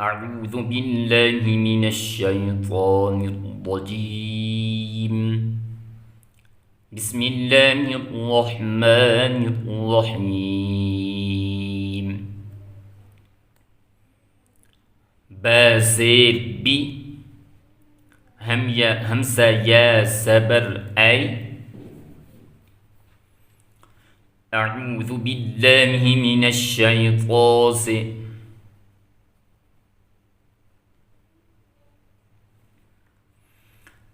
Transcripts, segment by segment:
أعوذ بالله من الشيطان الرجيم. بسم الله الرحمن الرحيم. بازر بي همسة يا سبر أي. أعوذ بالله من الشيطان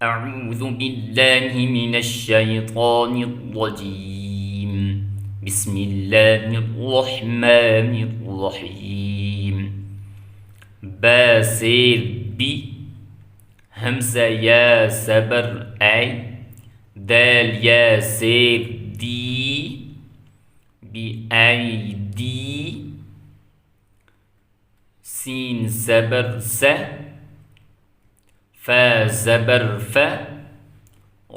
أعوذ بالله من الشيطان الرجيم. بسم الله الرحمن الرحيم. باسر بي همزة يا سبر أي. دال يا سير دي بأيدي. سين زبر س فا زبر فا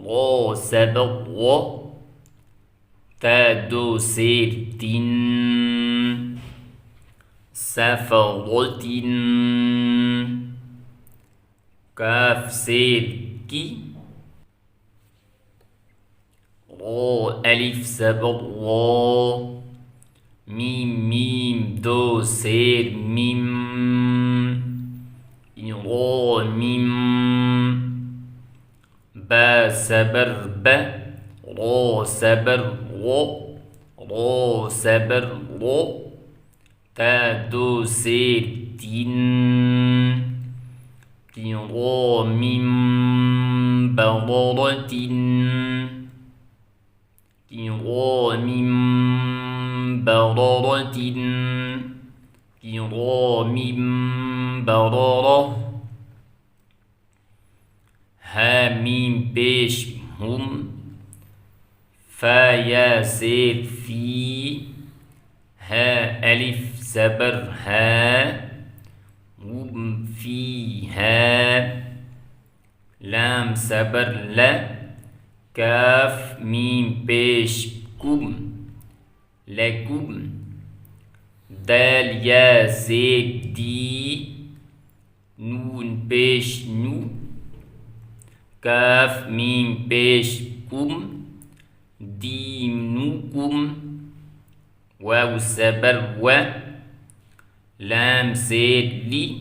را زبر را تا دو سير تين سفرة كاف سير كي را ألف زبر را ميم دو سير ميم را ميم با سبر با را سبر را را سبر را تا دو سير تين را ميم بررة را ميم بررة را ميم بررة ها ميم بيش هم فا يا سير في ها ألف زبر ها هم فيها لام زبر لا كاف ميم بيش كم لكم دال يا زيد دي نون بيش نو كاف ميم بيش كم ديم نوكم واو زبر و لام زيد لي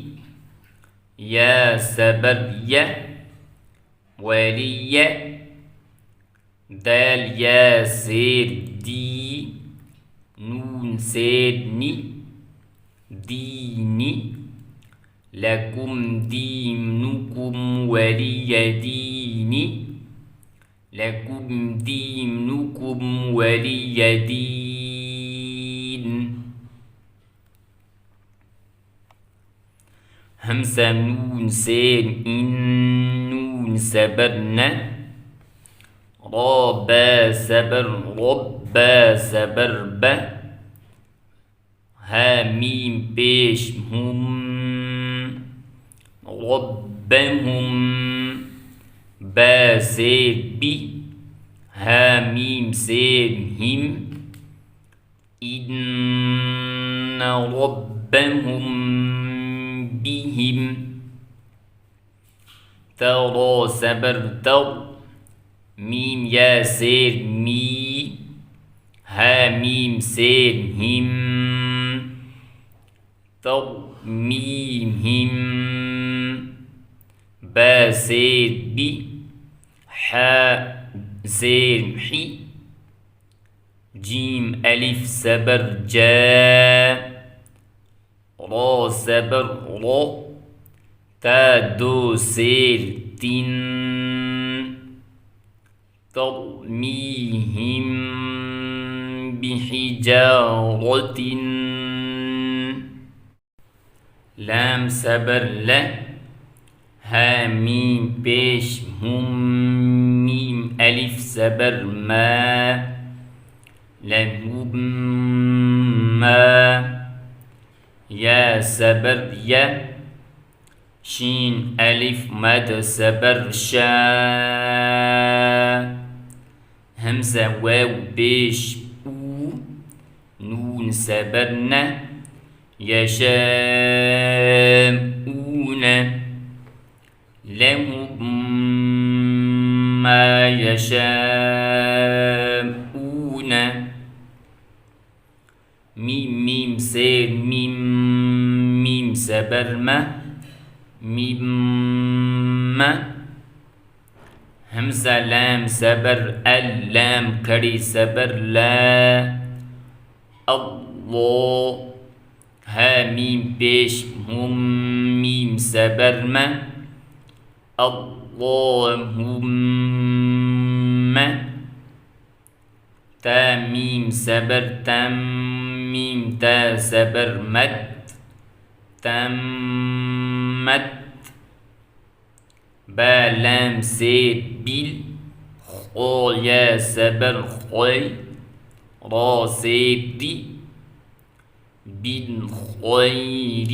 يا زبر يا ولي دال يا زيد دي نون زيد ني ديني لكم دينكم ولي ديني لكم دينكم ولي دين. همزة نون سين إن نون سبرنا رابا سبر ربا سبر با ها ميم بيش هم ربهم با زيد بي ها ميم زيد هم إن ربهم بهم ترى سبر تر ميم يا زيد مي ها ميم زيد هم تر ميم هم با زيد بي حا زين حي جيم ألف زبر جا را زبر را تا دو سير تين ترميهم بحجارة لام زبر لا ها ميم بيش هم ميم ألف زبر ما لهم ما يا زبر يا شين ألف مد زبر شا همزة واو بيش أو نون زبرنا يشام يشاءون ميم ميم سين ميم ميم سبرمة ميم همزة لام سبر اللام كري سبر لا الله ها ميم بيش هم ميم سبرمة اللهم تا ميم سبر تم ميم تا سبر مد تمت با لام سيد بيل خو يا سبر خوي را سيد دي بالخير